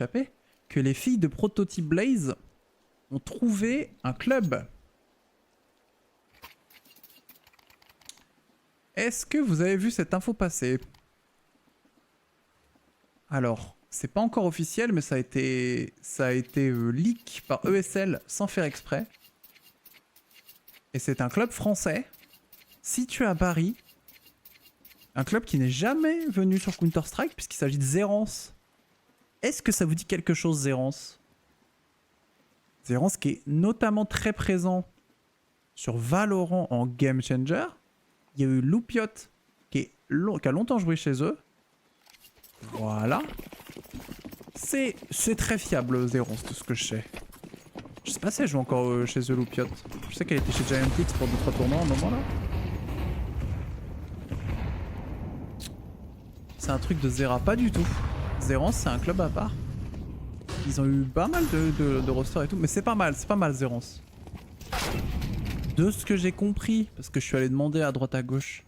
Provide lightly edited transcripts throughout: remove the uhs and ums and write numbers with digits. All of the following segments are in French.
échappé, que les filles de Prototype Blaze ont trouvé un club. Est-ce que vous avez vu cette info passer? Alors, c'est pas encore officiel, mais ça a été leak par ESL sans faire exprès. Et c'est un club français, situé à Paris. Un club qui n'est jamais venu sur Counter-Strike, puisqu'il s'agit de Zerance. Est-ce que ça vous dit quelque chose, Zerance? Zerance qui est notamment très présent sur Valorant en Game Changer. Il y a eu Loupiot qui a longtemps joué chez eux. Voilà. C'est très fiable, Zerance, tout ce que je sais. Je sais pas si elle joue encore chez eux, Loupiot. Je sais qu'elle était chez Giant X pour 2-3 tournois à un moment là. C'est un truc de Zera, pas du tout. Zerance, c'est un club à part. Ils ont eu pas mal de rosters et tout, mais c'est pas mal Zerance. De ce que j'ai compris, parce que je suis allé demander à droite à gauche,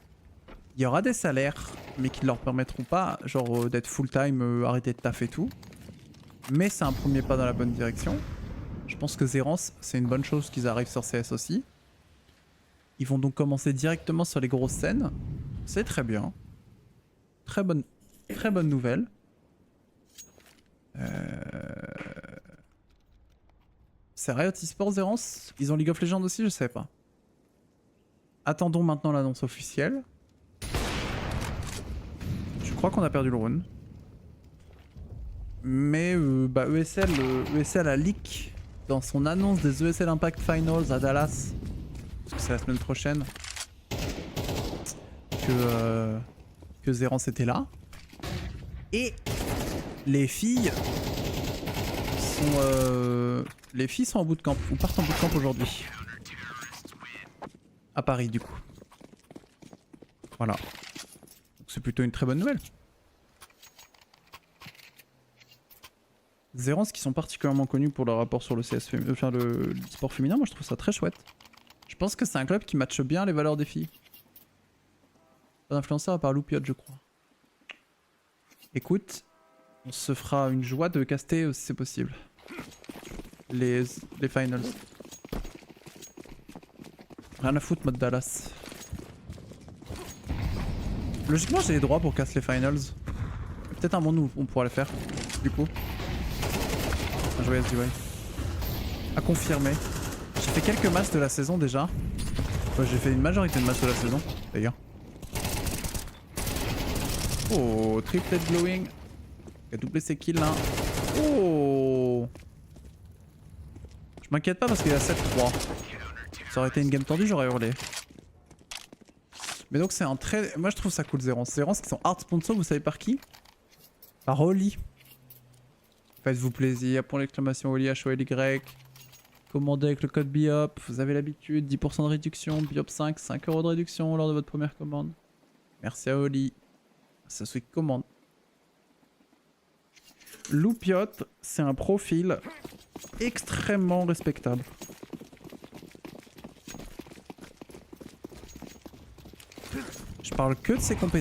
il y aura des salaires, mais qui ne leur permettront pas, genre d'être full time, arrêter de taf et tout. Mais c'est un premier pas dans la bonne direction. Je pense que Zerance, c'est une bonne chose qu'ils arrivent sur CS aussi. Ils vont donc commencer directement sur les grosses scènes. C'est très bien. Très bonne nouvelle. C'est Riot Esports Zerance? Ils ont League of Legends aussi? Je sais pas. Attendons maintenant l'annonce officielle. Je crois qu'on a perdu le round. Mais ESL a leak dans son annonce des ESL Impact Finals à Dallas, parce que c'est la semaine prochaine, que Zerance était là. Et les filles sont en bootcamp, ou partent en bootcamp aujourd'hui. À Paris du coup. Voilà. Donc c'est plutôt une très bonne nouvelle. Zerance qui sont particulièrement connus pour leur rapport sur le CS le sport féminin, moi je trouve ça très chouette. Je pense que c'est un club qui matche bien les valeurs des filles. Pas d'influenceur à part Loupiot je crois. Écoute, on se fera une joie de caster si c'est possible. Les finals. Rien à foutre mode Dallas. Logiquement j'ai les droits pour casser les finals. Peut-être un monde où on pourra le faire, du coup. Bien joué SDY. À confirmer. J'ai fait quelques matchs de la saison déjà. Enfin, j'ai fait une majorité de matchs de la saison, d'ailleurs. Oh, triplet glowing. Il a doublé ses kills là. Oh. Je m'inquiète pas parce qu'il y a 7-3. Ça aurait été une game tendue, j'aurais hurlé. Mais donc c'est un très... Moi je trouve ça cool Zerance. Zerance qui sont hard sponsor, vous savez par qui? Par Oli. Faites-vous plaisir, pour l'exclamation Oli HOLY. Commandez avec le code BIOP, vous avez l'habitude, 10% de réduction, BIOP 5, 5 € de réduction lors de votre première commande. Merci à Oli. C'est celui qui commande. Loupiot, c'est un profil extrêmement respectable. Je parle que de ses compétences.